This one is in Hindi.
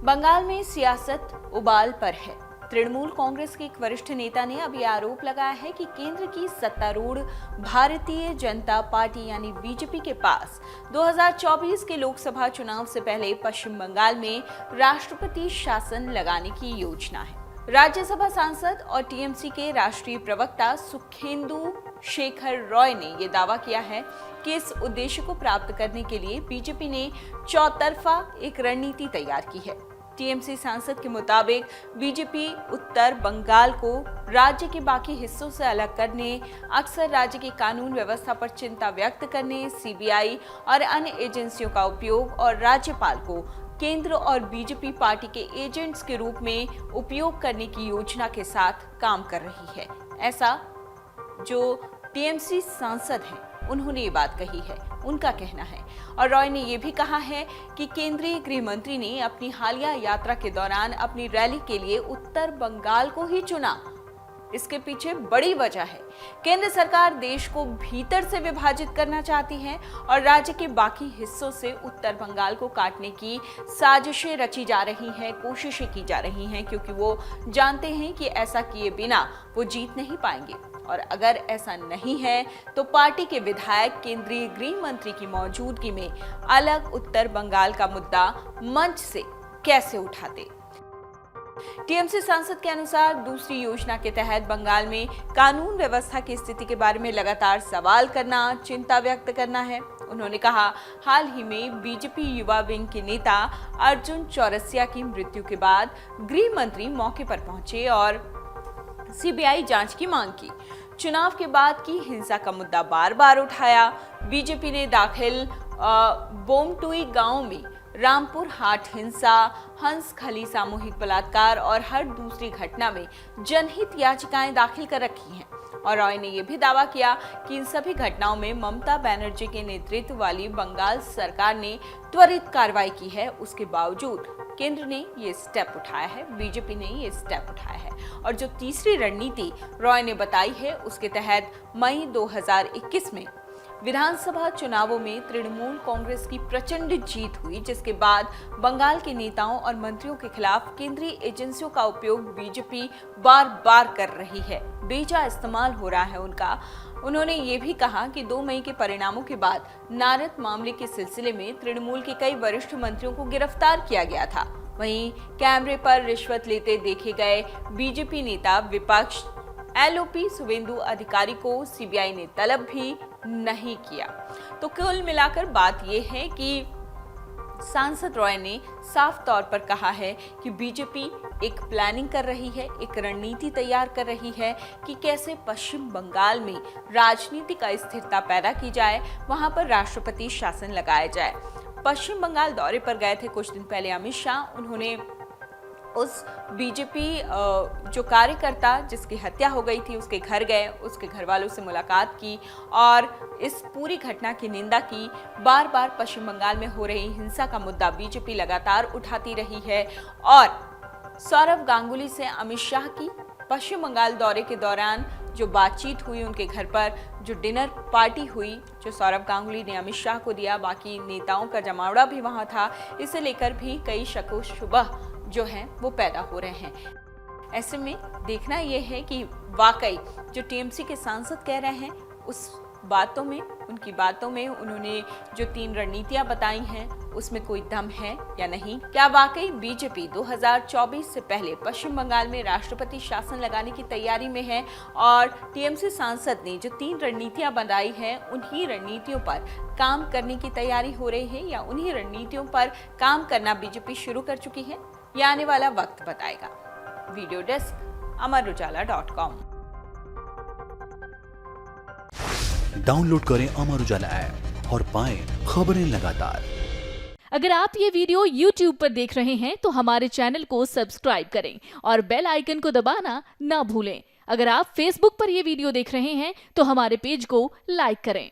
बंगाल में सियासत उबाल पर है। तृणमूल कांग्रेस के एक वरिष्ठ नेता ने अब ये आरोप लगाया है कि केंद्र की सत्तारूढ़ भारतीय जनता पार्टी यानी बीजेपी के पास 2024 के लोकसभा चुनाव से पहले पश्चिम बंगाल में राष्ट्रपति शासन लगाने की योजना है। राज्यसभा सांसद और टीएमसी के राष्ट्रीय प्रवक्ता सुखेंदु शेखर रॉय ने यह दावा किया है कि इस उद्देश्य को प्राप्त करने के लिए बीजेपी ने चौतरफा एक रणनीति तैयार की है। टीएमसी सांसद के मुताबिक बीजेपी उत्तर बंगाल को राज्य के बाकी हिस्सों से अलग करने, अक्सर राज्य की कानून व्यवस्था पर चिंता व्यक्त करने, सीबीआई और अन्य एजेंसियों का उपयोग और राज्यपाल को केंद्र और बीजेपी पार्टी के एजेंट्स के रूप में उपयोग करने की योजना के साथ काम कर रही है। ऐसा जो टीएमसी सांसद हैं उन्होंने ये बात कही है, उनका कहना है। और रॉय ने यह भी कहा है कि केंद्रीय गृह मंत्री ने अपनी हालिया यात्रा के दौरान अपनी रैली के लिए उत्तर बंगाल को ही चुना। इसके पीछे बड़ी वजह है, केंद्र सरकार देश को भीतर से विभाजित करना चाहती है और राज्य के बाकी हिस्सों से उत्तर बंगाल को काटने की साजिशें रची जा रही हैं, कोशिशें की जा रही हैं, क्योंकि वो जानते हैं कि ऐसा किए बिना वो जीत नहीं पाएंगे। और अगर ऐसा नहीं है तो पार्टी के विधायक केंद्रीय गृह मंत्री की मौजूदगी में अलग उत्तर बंगाल का मुद्दा मंच से कैसे उठाते। टीएमसी सांसद के अनुसार दूसरी योजना के तहत बंगाल में कानून व्यवस्था की स्थिति के बारे में लगातार सवाल करना, चिंता व्यक्त करना है। उन्होंने कहा, हाल ही में बीजेपी युवा विंग के नेता अर्जुन चौरसिया की मृत्यु के बाद गृह मंत्री मौके पर पहुंचे और सीबीआई जांच की मांग की। चुनाव के बाद की हिंसा का मुद्दा बार बार उठाया। बीजेपी ने दाखिल बोमटुई गांव में रामपुर हाट हिंसा, हंस खली सामूहिक बलात्कार और हर दूसरी घटना में जनहित याचिकाएं दाखिल कर रखी हैं। और रॉय ने यह भी दावा किया कि इन सभी घटनाओं में ममता बनर्जी के नेतृत्व वाली बंगाल सरकार ने त्वरित कार्रवाई की है। उसके बावजूद केंद्र ने ये स्टेप उठाया है, बीजेपी ने ये स्टेप उठाया है। और जो तीसरी रणनीति रॉय ने बताई है, उसके तहत मई 2021 में विधानसभा चुनावों में तृणमूल कांग्रेस की प्रचंड जीत हुई, जिसके बाद बंगाल के नेताओं और मंत्रियों के खिलाफ केंद्रीय एजेंसियों का उपयोग बीजेपी बार बार कर रही है, बेजा इस्तेमाल हो रहा है उनका। उन्होंने ये भी कहा कि 2 मई के परिणामों के बाद नारद मामले के सिलसिले में तृणमूल के कई वरिष्ठ मंत्रियों को गिरफ्तार किया गया था। वहीं कैमरे पर रिश्वत लेते देखे गए बीजेपी नेता विपक्ष एलओपी शुवेंदु अधिकारी को सीबीआई ने तलब भी नहीं किया। तो कुल मिलाकर बात यह है कि सांसद रॉय ने साफ तौर पर कहा है कि बीजेपी एक प्लानिंग कर रही है, एक रणनीति तैयार कर रही है कि कैसे पश्चिम बंगाल में राजनीतिक अस्थिरता पैदा की जाए, वहां पर राष्ट्रपति शासन लगाया जाए। पश्चिम बंगाल दौरे पर गए थे कुछ दिन पहले अमित शाह। उन्होंने उस बीजेपी जो कार्यकर्ता जिसकी हत्या हो गई थी उसके घर गए, उसके घर वालों से मुलाकात की और इस पूरी घटना की निंदा की। बार बार पश्चिम बंगाल में हो रही हिंसा का मुद्दा बीजेपी लगातार उठाती रही है। और सौरव गांगुली से अमित शाह की पश्चिम बंगाल दौरे के दौरान जो बातचीत हुई, उनके घर पर जो डिनर पार्टी हुई जो सौरव गांगुली ने अमित शाह को दिया, बाकी नेताओं का जमावड़ा भी वहां था, इसे लेकर भी कई शक व शुबह जो हैं वो पैदा हो रहे हैं। ऐसे में देखना यह है कि वाकई जो टीएमसी के सांसद कह रहे हैं उस बातों में, उनकी बातों में उन्होंने जो 3 रणनीतियां बताई हैं उसमें कोई दम है या नहीं। क्या वाकई बीजेपी 2024 से पहले पश्चिम बंगाल में राष्ट्रपति शासन लगाने की तैयारी में है और टीएमसी सांसद ने जो 3 रणनीतियां बनाई हैं उन्हीं रणनीतियों पर काम करने की तैयारी हो रही है या उन्हीं रणनीतियों पर काम करना बीजेपी शुरू कर चुकी है? यह आने वाला वक्त बताएगा। Video desk amarujala.com। डाउनलोड करें अमर उजाला ऐप और पाएं खबरें लगातार। अगर आप ये वीडियो YouTube पर देख रहे हैं तो हमारे चैनल को सब्सक्राइब करें और बेल आइकन को दबाना ना भूलें। अगर आप Facebook पर ये वीडियो देख रहे हैं तो हमारे पेज को लाइक करें।